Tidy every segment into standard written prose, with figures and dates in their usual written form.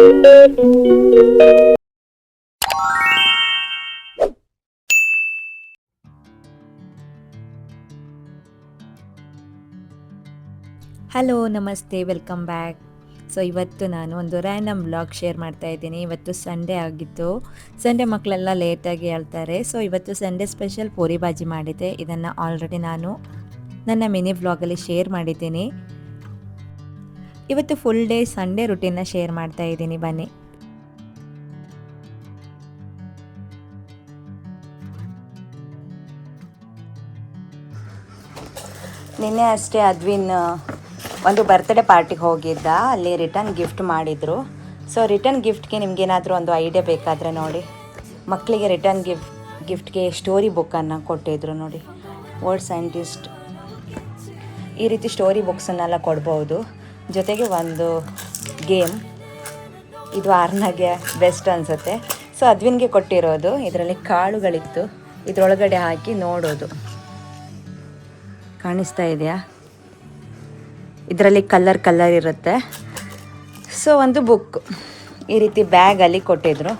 Hello ನಮಸ್ತೆ, welcome back. So ಇವತ್ತು ನಾನು ಒಂದು ರ್ಯಾಂಡಮ್ ವ್ಲಾಗ್ ಶೇರ್ ಮಾಡ್ತಾ ಇದ್ದೀನಿ. ಇವತ್ತು ಸಂಡೇ ಆಗಿತ್ತು. ಸಂಡೇ ಮಕ್ಕಳೆಲ್ಲ ಲೇಟಾಗಿ ಹೇಳ್ತಾರೆ. ಸೊ ಇವತ್ತು ಸಂಡೇ ಸ್ಪೆಷಲ್ ಪೂರಿ ಭಾಜಿ ಮಾಡಿದ್ದೆ. ಇದನ್ನು ಆಲ್ರೆಡಿ ನಾನು ನನ್ನ ಮಿನಿ ವ್ಲಾಗಲ್ಲಿ ಶೇರ್ ಮಾಡಿದ್ದೀನಿ. ಇವತ್ತು ಫುಲ್ ಡೇ ಸಂಡೇ ರುಟೀನ್ನ ಶೇರ್ ಮಾಡ್ತಾ ಇದ್ದೀನಿ, ಬನ್ನಿ. ನಿನ್ನೆ ಅಷ್ಟೇ ಅದ್ವಿನ್ ಒಂದು ಬರ್ತ್ಡೇ ಪಾರ್ಟಿಗೆ ಹೋಗಿದ್ದ. ಅಲ್ಲಿ ರಿಟರ್ನ್ ಗಿಫ್ಟ್ ಮಾಡಿದರು. ಸೊ ರಿಟರ್ನ್ ಗಿಫ್ಟ್ಗೆ ನಿಮಗೇನಾದರೂ ಒಂದು ಐಡಿಯಾ ಬೇಕಾದರೆ ನೋಡಿ, ಮಕ್ಕಳಿಗೆ ರಿಟರ್ನ್ ಗಿಫ್ಟ್ಗೆ ಸ್ಟೋರಿ ಬುಕ್ಕನ್ನು ಕೊಟ್ಟಿದ್ರು ನೋಡಿ. ವರ್ಲ್ಡ್ ಸೈಂಟಿಸ್ಟ್ ಈ ರೀತಿ ಸ್ಟೋರಿ ಬುಕ್ಸನ್ನೆಲ್ಲ ಕೊಡ್ಬೋದು. ಜೊತೆಗೆ ಒಂದು ಗೇಮ್, ಇದು ಆರ್ನಾಗೆ ಬೆಸ್ಟ್ ಅನಿಸುತ್ತೆ. ಸೊ ಅದ್ವಿನ್ಗೆ ಕೊಟ್ಟಿರೋದು. ಇದರಲ್ಲಿ ಕಾಳುಗಳಿತ್ತು, ಇದರೊಳಗಡೆ ಹಾಕಿ ನೋಡೋದು. ಕಾಣಿಸ್ತಾ ಇದೆಯಾ? ಇದರಲ್ಲಿ ಕಲರ್ ಇರುತ್ತೆ. ಸೊ ಒಂದು ಬುಕ್ ಈ ರೀತಿ ಬ್ಯಾಗಲ್ಲಿ ಕೊಟ್ಟಿದ್ರು.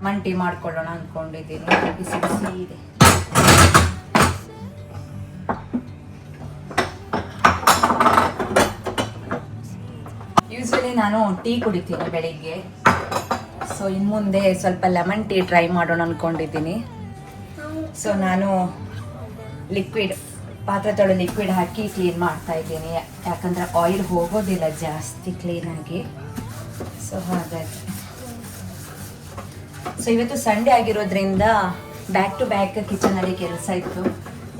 ಮಂಟಿ ಮಾಡ್ಕೊಳ್ಳೋಣ ಅಂದ್ಕೊಂಡಿದ್ದೀನಿ. ಬಿಸಿ ಬಿಸಿ ಇದೆ. ಯೂಸ್ವಲಿ ನಾನು ಟೀ ಕುಡಿತೀನಿ ಬೆಳಿಗ್ಗೆ. ಸೊ ಇನ್ನು ಮುಂದೆ ಸ್ವಲ್ಪ ಲೆಮನ್ ಟೀ ಟ್ರೈ ಮಾಡೋಣ ಅಂದ್ಕೊಂಡಿದ್ದೀನಿ. ಸೊ ನಾನು ಪಾತ್ರೆ ತೊಳೆ ಲಿಕ್ವಿಡ್ ಹಾಕಿ ಕ್ಲೀನ್ ಮಾಡ್ತಾ ಇದ್ದೀನಿ. ಯಾಕಂದರೆ ಆಯಿಲ್ ಹೋಗೋದಿಲ್ಲ ಜಾಸ್ತಿ ಕ್ಲೀನಾಗಿ. ಸೊ ಹಾಗಾಗಿ ಸೊ ಇವತ್ತು ಸಂಡೇ ಆಗಿರೋದ್ರಿಂದ ಬ್ಯಾಕ್ ಟು ಬ್ಯಾಕ್ ಕಿಚನಲ್ಲಿ ಕೆಲಸ ಇತ್ತು.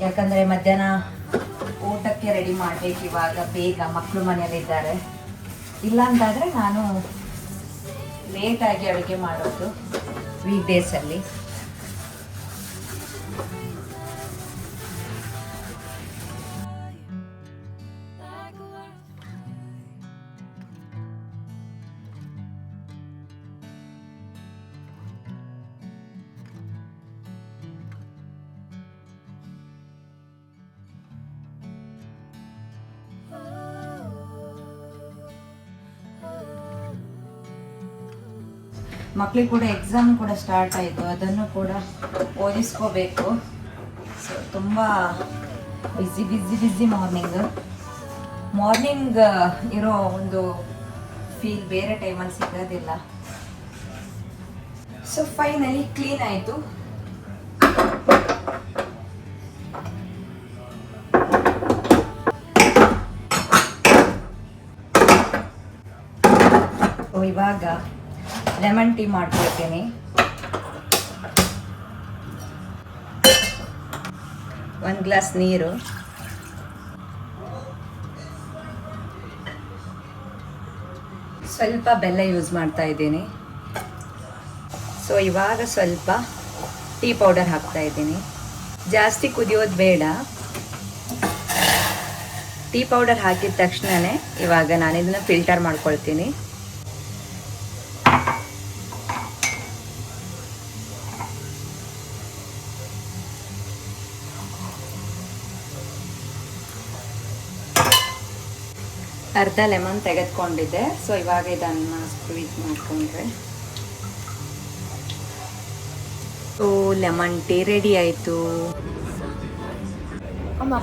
ಯಾಕಂದರೆ ಮಧ್ಯಾಹ್ನ ಊಟಕ್ಕೆ ರೆಡಿ ಮಾಡಬೇಕು ಇವಾಗ ಬೇಗ. ಮಕ್ಕಳು ಮನೆಯಲ್ಲಿದ್ದಾರೆ. ಇಲ್ಲ ಅಂತಾದರೆ ನಾನು ಲೇಟಾಗಿ ಅಡುಗೆ ಮಾಡೋದು ವೀಕ್ ಡೇಸಲ್ಲಿ. ಮಕ್ಕಳಿಗೆ ಕೂಡ ಎಕ್ಸಾಮ್ ಕೂಡ ಸ್ಟಾರ್ಟ್ ಆಯಿತು. ಅದನ್ನು ಕೂಡ ಓದಿಸ್ಕೋಬೇಕು. ಸೊ ತುಂಬ ಬ್ಯುಸಿ ಮಾರ್ನಿಂಗ್ ಇರೋ ಒಂದು ಫೀಲ್ ಬೇರೆ ಟೈಮಲ್ಲಿ ಸಿಗೋದಿಲ್ಲ. ಸೊ ಫೈನಲಿ ಕ್ಲೀನ್ ಆಯಿತು. ಇವಾಗ ಲೆಮನ್ ಟೀ ಮಾಡ್ಕೊಳ್ತೀನಿ. ಒಂದು ಗ್ಲಾಸ್ ನೀರು, ಸ್ವಲ್ಪ ಬೆಲ್ಲ ಯೂಸ್ ಮಾಡ್ತಾ ಇದ್ದೀನಿ. ಸೊ ಇವಾಗ ಸ್ವಲ್ಪ ಟೀ ಪೌಡರ್ ಹಾಕ್ತಾ ಇದ್ದೀನಿ. ಜಾಸ್ತಿ ಕುದಿಯೋದು ಬೇಡ. ಟೀ ಪೌಡರ್ ಹಾಕಿದ ತಕ್ಷಣವೇ ಇವಾಗ ನಾನು ಇದನ್ನು ಫಿಲ್ಟರ್ ಮಾಡ್ಕೊಳ್ತೀನಿ. ಅರ್ಧ ಲೆಮನ್ ತೆಗೆದುಕೊಂಡಿದ್ದೆ. ಸೊ ಇವಾಗ ಇದನ್ನು ಸ್ಕ್ವೀಸ್ ಮಾಡಿಕೊಂಡ್ರೆ ಸೊ ಲೆಮನ್ ಟೀ ರೆಡಿ ಆಯಿತು. ಅಮ್ಮ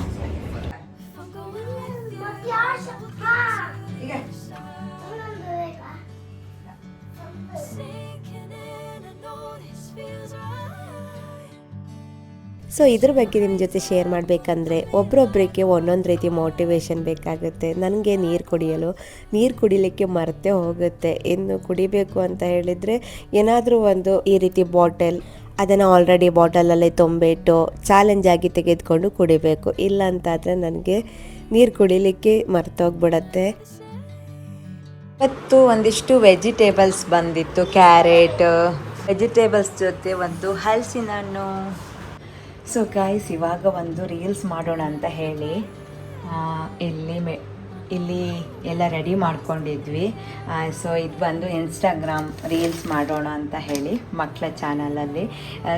ಸೊ ಇದ್ರ ಬಗ್ಗೆ ನಿಮ್ಮ ಜೊತೆ ಶೇರ್ ಮಾಡಬೇಕಂದ್ರೆ ಒಬ್ರೊಬ್ಬರಿಗೆ ಒಂದೊಂದು ರೀತಿ ಮೋಟಿವೇಶನ್ ಬೇಕಾಗುತ್ತೆ. ನನಗೆ ನೀರು ಕುಡಿಲಿಕ್ಕೆ ಮರೆತೇ ಹೋಗುತ್ತೆ. ಇನ್ನು ಕುಡಿಬೇಕು ಅಂತ ಹೇಳಿದರೆ ಏನಾದರೂ ಒಂದು ಈ ರೀತಿ ಬಾಟಲ್, ಅದನ್ನು ಆಲ್ರೆಡಿ ಬಾಟಲಲ್ಲೇ ತುಂಬಿಟ್ಟು ಚಾಲೆಂಜ್ ಆಗಿ ತೆಗೆದುಕೊಂಡು ಕುಡಿಬೇಕು. ಇಲ್ಲ ಅಂತಾದರೆ ನನಗೆ ನೀರು ಕುಡಿಲಿಕ್ಕೆ ಮರ್ತೋಗ್ಬಿಡತ್ತೆ. ಇವತ್ತು ಒಂದಿಷ್ಟು ವೆಜಿಟೇಬಲ್ಸ್ ಬಂದಿತ್ತು. ಕ್ಯಾರೆಟ್ ವೆಜಿಟೇಬಲ್ಸ್ ಜೊತೆ ಒಂದು ಹಲಸಿನ ಹಣ್ಣು. ಸೊ ಗಾಯ್ಸ್, ಇವಾಗ ಒಂದು ರೀಲ್ಸ್ ಮಾಡೋಣ ಅಂತ ಹೇಳಿ ಇಲ್ಲಿ ಇಲ್ಲಿ ಎಲ್ಲ ರೆಡಿ ಮಾಡ್ಕೊಂಡಿದ್ವಿ. ಸೊ ಇದು ಬಂದು ಇನ್ಸ್ಟಾಗ್ರಾಮ್ ರೀಲ್ಸ್ ಮಾಡೋಣ ಅಂತ ಹೇಳಿ ಮಕ್ಕಳ ಚಾನಲಲ್ಲಿ.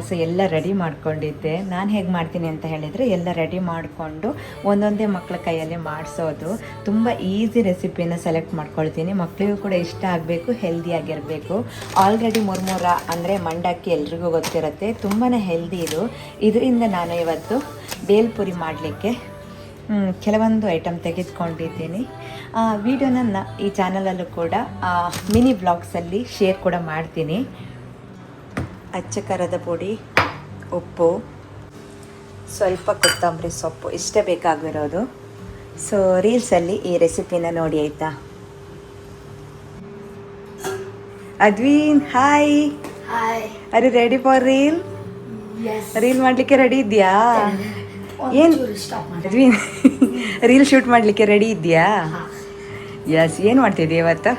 ಸೊ ಎಲ್ಲ ರೆಡಿ ಮಾಡ್ಕೊಂಡಿದ್ದೆ. ನಾನು ಹೇಗೆ ಮಾಡ್ತೀನಿ ಅಂತ ಹೇಳಿದರೆ ಎಲ್ಲ ರೆಡಿ ಮಾಡಿಕೊಂಡು ಒಂದೊಂದೇ ಮಕ್ಕಳ ಕೈಯಲ್ಲಿ ಮಾಡಿಸೋದು. ತುಂಬ ಈಸಿ ರೆಸಿಪಿನ ಸೆಲೆಕ್ಟ್ ಮಾಡ್ಕೊಳ್ತೀನಿ. ಮಕ್ಕಳಿಗೂ ಕೂಡ ಇಷ್ಟ ಆಗಬೇಕು, ಹೆಲ್ದಿಯಾಗಿರಬೇಕು. ಆಲ್ರೆಡಿ ಮುರ್ಮುರ ಅಂದರೆ ಮಂಡಕ್ಕಿ ಎಲ್ರಿಗೂ ಗೊತ್ತಿರುತ್ತೆ, ತುಂಬಾ ಹೆಲ್ದಿ ಇದು. ಇದರಿಂದ ನಾನು ಇವತ್ತು ಬೇಲ್ಪುರಿ ಮಾಡಲಿಕ್ಕೆ ಕೆಲವೊಂದು ಐಟಮ್ ತೆಗೆದುಕೊಂಡಿದ್ದೀನಿ. ವಿಡಿಯೋನ ಈ ಚಾನಲಲ್ಲೂ ಕೂಡ ಮಿನಿ ಬ್ಲಾಗ್ಸಲ್ಲಿ ಶೇರ್ ಕೂಡ ಮಾಡ್ತೀನಿ. ಅಚ್ಚ ಖಾರದ ಪುಡಿ, ಉಪ್ಪು, ಸ್ವಲ್ಪ ಕೊತ್ತಂಬರಿ ಸೊಪ್ಪು ಇಷ್ಟೇ ಬೇಕಾಗಿರೋದು. ಸೊ ರೀಲ್ಸಲ್ಲಿ ಈ ರೆಸಿಪಿನ ನೋಡಿ ಆಯಿತಾ. Advin hi. Are you ready for reel? Reel ಮಾಡಲಿಕ್ಕೆ ರೆಡಿ ಇದೆಯಾ? ಏನು ಅದ್ವಿನ್ ರೀಲ್ ಶೂಟ್ ಮಾಡಲಿಕ್ಕೆ ರೆಡಿ ಇದೆಯಾ? ಯಸ್. ಏನು ಮಾಡ್ತಿದ್ದೀಯ ಇವತ್ತು?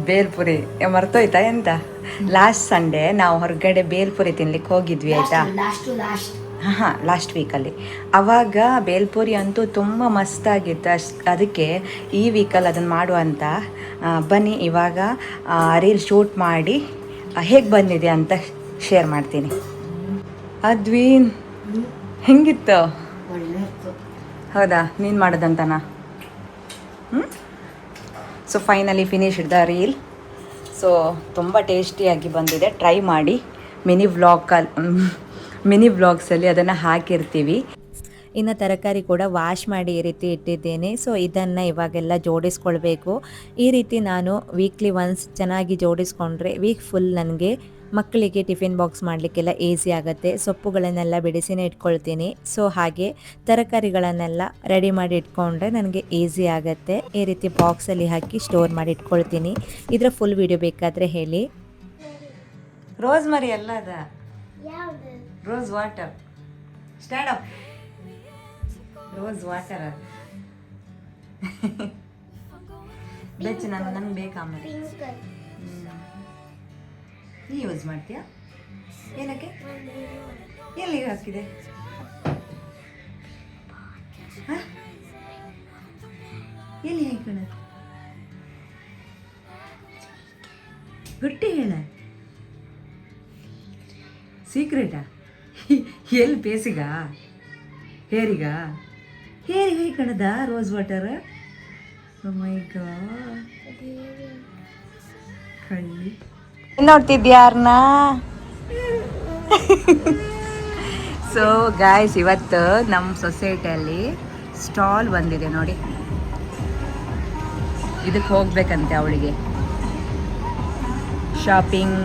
ಬೇಲ್ಪುರಿ ಮರ್ತೋಯ್ತಾ ಎಂತ? ಲಾಸ್ಟ್ ಸಂಡೇ ನಾವು ಹೊರಗಡೆ ಬೇಲ್ಪುರಿ ತಿನ್ಲಿಕ್ಕೆ ಹೋಗಿದ್ವಿ ಆಯಿತಾ. ಹಾಂ, ಲಾಸ್ಟ್ ವೀಕಲ್ಲಿ. ಆವಾಗ ಬೇಲ್ಪುರಿ ಅಂತೂ ತುಂಬ ಮಸ್ತಾಗಿತ್ತು. ಅದಕ್ಕೆ ಈ ವೀಕಲ್ಲಿ ಅದನ್ನು ಮಾಡುವಂತ ಬನ್ನಿ ಇವಾಗ ರೀಲ್ ಶೂಟ್ ಮಾಡಿ ಹೇಗೆ ಬಂದಿದೆ ಅಂತ ಶೇರ್ ಮಾಡ್ತೀನಿ. ಅದ್ವಿನ್ ಹೆಂಗಿತ್ತು? ಹೌದಾ, ನೀನು ಮಾಡೋದಂತನಾ? So finally finished the reel. So ತುಂಬ ಟೇಸ್ಟಿಯಾಗಿ ಬಂದಿದೆ, ಟ್ರೈ ಮಾಡಿ. ಮಿನಿ ವ್ಲಾಗ್ಸಲ್ಲಿ ಅದನ್ನು ಹಾಕಿರ್ತೀವಿ. ಇನ್ನು ತರಕಾರಿ ಕೂಡ ವಾಶ್ ಮಾಡಿ ಈ ರೀತಿ ಇಟ್ಟಿದ್ದೇನೆ. ಸೊ ಇದನ್ನು ಇವಾಗೆಲ್ಲ ಜೋಡಿಸ್ಕೊಳ್ಬೇಕು. ಈ ರೀತಿ ನಾನು ವೀಕ್ಲಿ ಒನ್ಸ್ ಚೆನ್ನಾಗಿ ಜೋಡಿಸ್ಕೊಂಡ್ರೆ ವೀಕ್ ಫುಲ್ ನನಗೆ ಮಕ್ಕಳಿಗೆ ಟಿಫಿನ್ ಬಾಕ್ಸ್ ಮಾಡಲಿಕ್ಕೆಲ್ಲ ಈಸಿ ಆಗುತ್ತೆ. ಸೊಪ್ಪುಗಳನ್ನೆಲ್ಲ ಬಿಡಿಸಿನೇ ಇಟ್ಕೊಳ್ತೀನಿ. ಸೊ ಹಾಗೆ ತರಕಾರಿಗಳನ್ನೆಲ್ಲ ರೆಡಿ ಮಾಡಿ ಇಟ್ಕೊಂಡ್ರೆ ನನಗೆ ಈಸಿ ಆಗುತ್ತೆ. ಈ ರೀತಿ ಬಾಕ್ಸಲ್ಲಿ ಹಾಕಿ ಸ್ಟೋರ್ ಮಾಡಿ ಇಟ್ಕೊಳ್ತೀನಿ. ಇದರ ಫುಲ್ ವಿಡಿಯೋ ಬೇಕಾದರೆ ಹೇಳಿ. ರೋಸ್ ಮರಿ ಎಲ್ಲ ಅದ, rose water, stand up, rose water ಬೆಚ್ಚ ನನಗೆ ಬೇಕಾ? ಆಮೇಲೆ ನೀ ಯೂಸ್ ಮಾಡ್ತೀಯಾ? ಏನಕ್ಕೆ? ಎಲ್ಲಿಗೆ ಹಾಕಿದೆ? ಎಲ್ಲಿ ಹಾಕೋಣ? ಗುಟ್ಟಿ ಹೇಳ. ಸೀಕ್ರೆಟಾ? ಎಲ್ಲಿ ಬೇಸಿಗ? ಹೇರಿಗ ಕಣದ ರೋಸ್ ವಾಟರ್? ಮೈ ಗಾಡ್, ಕಳ್ಳಿ ನೋಡ್ತಿದ್ಯಾರನ್ನ. ಸೊ ಗಾಯ್ಸ್, ಇವತ್ತು ನಮ್ಮ ಸೊಸೈಟಿಯಲ್ಲಿ ಸ್ಟಾಲ್ ಬಂದಿದೆ ನೋಡಿ. ಇದಕ್ಕೆ ಹೋಗ್ಬೇಕಂತೆ ಅವಳಿಗೆ. ಶಾಪಿಂಗ್,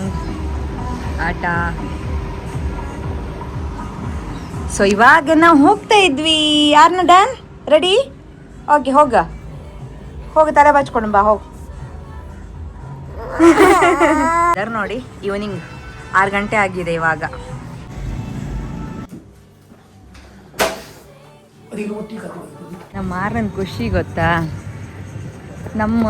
ಆಟ. ಸೊ ಇವಾಗ ನಾವು ಹೋಗ್ತಾ ಇದ್ವಿ. ಯಾರನ್ನ ಡನ್? ರೆಡಿ? ಓಕೆ, ಹೋಗ ತಲೆ ಬಚ್ಕೊಂಡು ಬಾ, ಹೋಗು. ನೋಡಿ, ಈವ್ನಿಂಗ್ 6 ಗಂಟೆ ಆಗಿದೆ ಇವಾಗ. ನಮ್ಮ ಮಾರನ ಖುಷಿ ಗೊತ್ತಾ, ನಮ್ಮ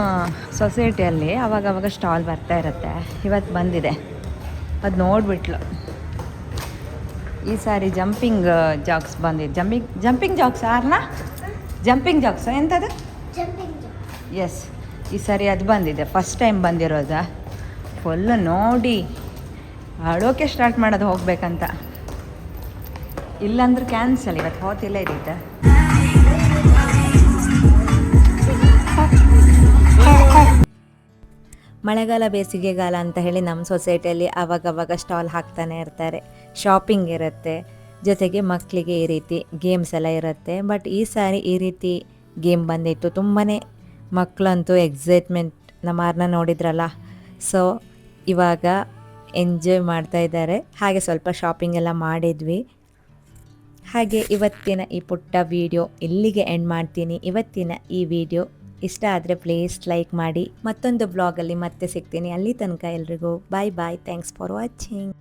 ಸೊಸೈಟಿಯಲ್ಲಿ ಅವಾಗವಾಗ ಸ್ಟಾಲ್ ಬರ್ತಾ ಇರುತ್ತೆ. ಇವತ್ತು ಬಂದಿದೆ, ಅದು ನೋಡಿಬಿಟ್ಲು. ಈ ಸಾರಿ ಜಂಪಿಂಗ್ ಜಾಕ್ಸ್ ಬಂದಿದೆ. ಜಂಪಿಂಗ್ ಜಾಕ್ಸ್ ಆರ್ನ? ಜಂಪಿಂಗ್ ಜಾಕ್ಸ್ ಎಂಥದ್ದು? ಎಸ್, ಈ ಸಾರಿ ಅದು ಬಂದಿದೆ. First time ಬಂದಿರೋದ. ಫುಲ್ಲು ನೋಡಿ ಆಡೋಕೆ ಸ್ಟಾರ್ಟ್ ಮಾಡೋದು ಹೋಗ್ಬೇಕಂತ. ಇಲ್ಲಾಂದ್ರೆ ಕ್ಯಾನ್ಸಲ್. ಇವತ್ತು ಹೋತಿಲ್ಲ ಇದ್ದಿದ್ದ. ಮಳೆಗಾಲ ಬೇಸಿಗೆಗಾಲ ಅಂತ ಹೇಳಿ ನಮ್ಮ ಸೊಸೈಟಿಯಲ್ಲಿ ಆವಾಗವಾಗ ಸ್ಟಾಲ್ ಹಾಕ್ತಾನೆ ಇರ್ತಾರೆ. ಶಾಪಿಂಗ್ ಇರುತ್ತೆ, ಜೊತೆಗೆ ಮಕ್ಕಳಿಗೆ ಈ ರೀತಿ ಗೇಮ್ಸ್ ಎಲ್ಲ ಇರುತ್ತೆ. ಬಟ್ ಈ ಸಾರಿ ಈ ರೀತಿ ಗೇಮ್ ಬಂದಿತ್ತು. ತುಂಬಾ ಮಕ್ಕಳಂತೂ ಎಕ್ಸೈಟ್ಮೆಂಟ್. ನಮ್ಮನ್ನ ನೋಡಿದ್ರಲ್ಲ, ಸೊ ಇವಾಗ ಎಂಜಾಯ್ ಮಾಡ್ತಾ ಇದ್ದಾರೆ. ಹಾಗೆ ಸ್ವಲ್ಪ ಶಾಪಿಂಗ್ ಎಲ್ಲ ಮಾಡಿದ್ವಿ. ಹಾಗೆ ಇವತ್ತಿನ ಈ ಪುಟ್ಟ ವಿಡಿಯೋ ಇಲ್ಲಿಗೆ ಎಂಡ್ ಮಾಡ್ತೀನಿ. ಇವತ್ತಿನ ಈ ವಿಡಿಯೋ ಇಷ್ಟ ಆದರೆ ಪ್ಲೀಸ್ ಲೈಕ್ ಮಾಡಿ. ಮತ್ತೊಂದು ಬ್ಲಾಗಲ್ಲಿ ಮತ್ತೆ ಸಿಗ್ತೀನಿ. ಅಲ್ಲಿ ತನಕ ಎಲ್ರಿಗೂ bye bye. Thanks for watching.